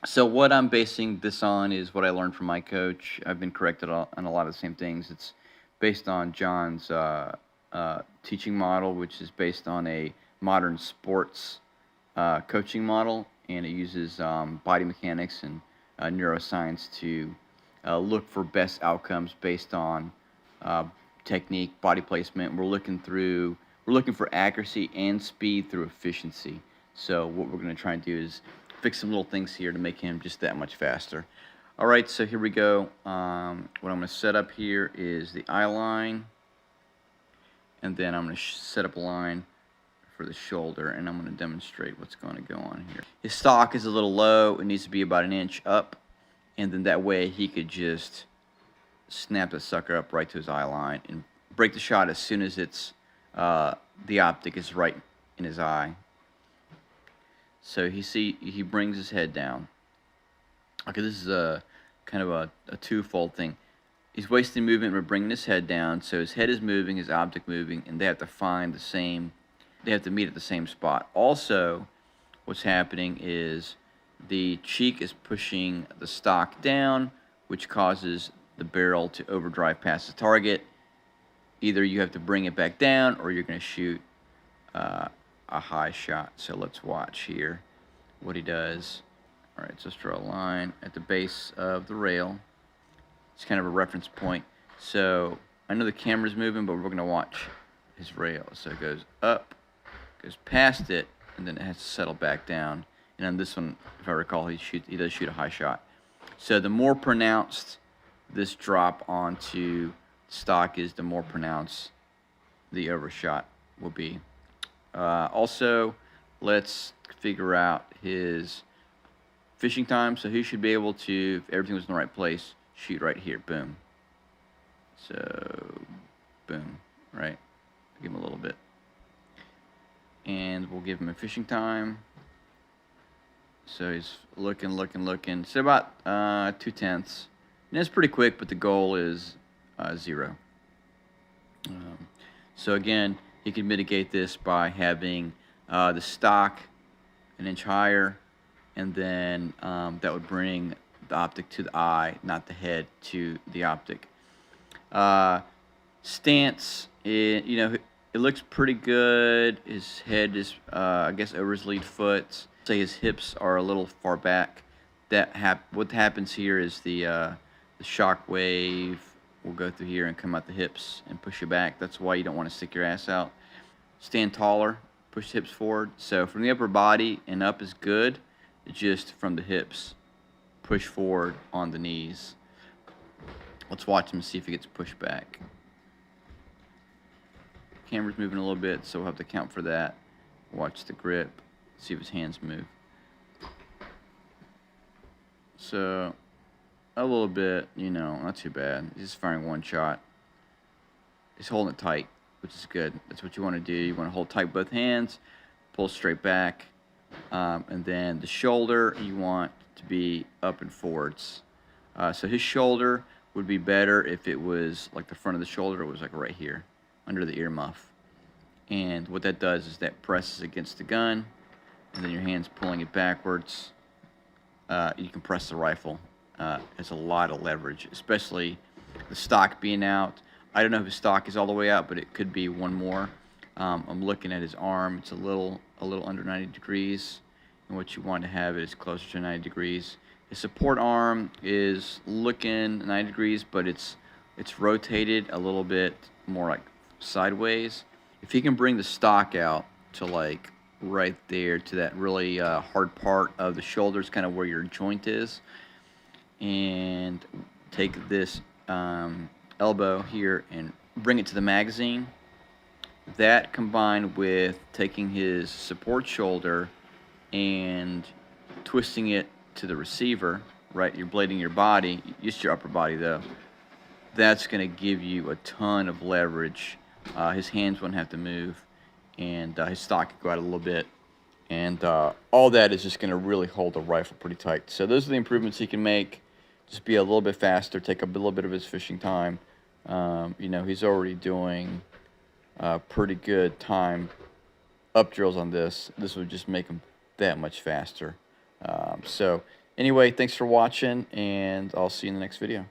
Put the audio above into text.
So what I'm basing this on is what I learned from my coach. I've been corrected on a lot of the same things. It's based on John's teaching model, which is based on a modern sports coaching model, and it uses body mechanics and neuroscience to look for best outcomes based on uh, technique, body placement. We're looking for accuracy and speed through efficiency. So what we're going to try and do is fix some little things here to make him just that much faster. All right, so here we go. What I'm going to set up here is the eye line, and then I'm going to set up a line for the shoulder, and I'm going to demonstrate what's going to go on here. His stock is a little low. It needs to be about an inch up, and then that way he could just snap the sucker up right to his eye line and break the shot as soon as it's the optic is right in his eye. So he brings his head down. Okay, this is a kind of a twofold thing. He's wasting movement by bringing his head down, so his head is moving, his optic moving, and they have to meet at the same spot. Also, what's happening is the cheek is pushing the stock down, which causes the barrel to overdrive past the target. Either you have to bring it back down, or you're going to shoot a high shot. So let's watch here what he does. All right, so let's draw a line at the base of the rail. It's kind of a reference point. So I know the camera's moving, but we're going to watch his rail. So it goes up, goes past it, and then it has to settle back down. And on this one, if I recall, he does shoot a high shot. So the more pronounced this drop onto stock is, the more pronounced the overshot will be. Also, let's figure out his fishing time. So he should be able to, if everything was in the right place, shoot right here. Boom. So, boom. Right? Give him a little bit. And we'll give him a fishing time. So he's looking. So about 2/10. And it's pretty quick, but the goal is 0. So again, he can mitigate this by having the stock an inch higher, and then that would bring the optic to the eye, not the head to the optic. Stance, it looks pretty good. His head is, I guess, over his lead foot. Say his hips are a little far back. What happens here is the shock wave will go through here and come out the hips and push you back. That's why you don't want to stick your ass out. Stand taller, push the hips forward. So from the upper body and up is good. Just from the hips, push forward on the knees. Let's watch him see if he gets pushed back. Camera's moving a little bit, so we'll have to count for that. Watch the grip, see if his hands move. So, a little bit, not too bad. He's just firing one shot. He's holding it tight, which is good. That's what you want to do. You want to hold tight both hands, pull straight back, and then the shoulder you want to be up and forwards. So his shoulder would be better if it was like the front of the shoulder. It was like right here, under the ear muff. And what that does is that presses against the gun, and then your hand's pulling it backwards. You can press the rifle. It's a lot of leverage, especially the stock being out. I don't know if his stock is all the way out, but it could be one more. I'm looking at his arm. It's a little under 90 degrees, and what you want to have is closer to 90 degrees. His support arm is looking 90 degrees, but it's rotated a little bit more like sideways. If he can bring the stock out to like right there to that really hard part of the shoulders, kind of where your joint is, and take this elbow here and bring it to the magazine. That combined with taking his support shoulder and twisting it to the receiver, right? You're blading your body, just your upper body though. That's going to give you a ton of leverage. His hands won't have to move, and his stock could go out a little bit. And all that is just going to really hold the rifle pretty tight. So those are the improvements he can make. Just be a little bit faster, take a little bit of his fishing time. He's already doing pretty good time up drills on this. This would just make him that much faster. So Anyway, thanks for watching, and I'll see you in the next video.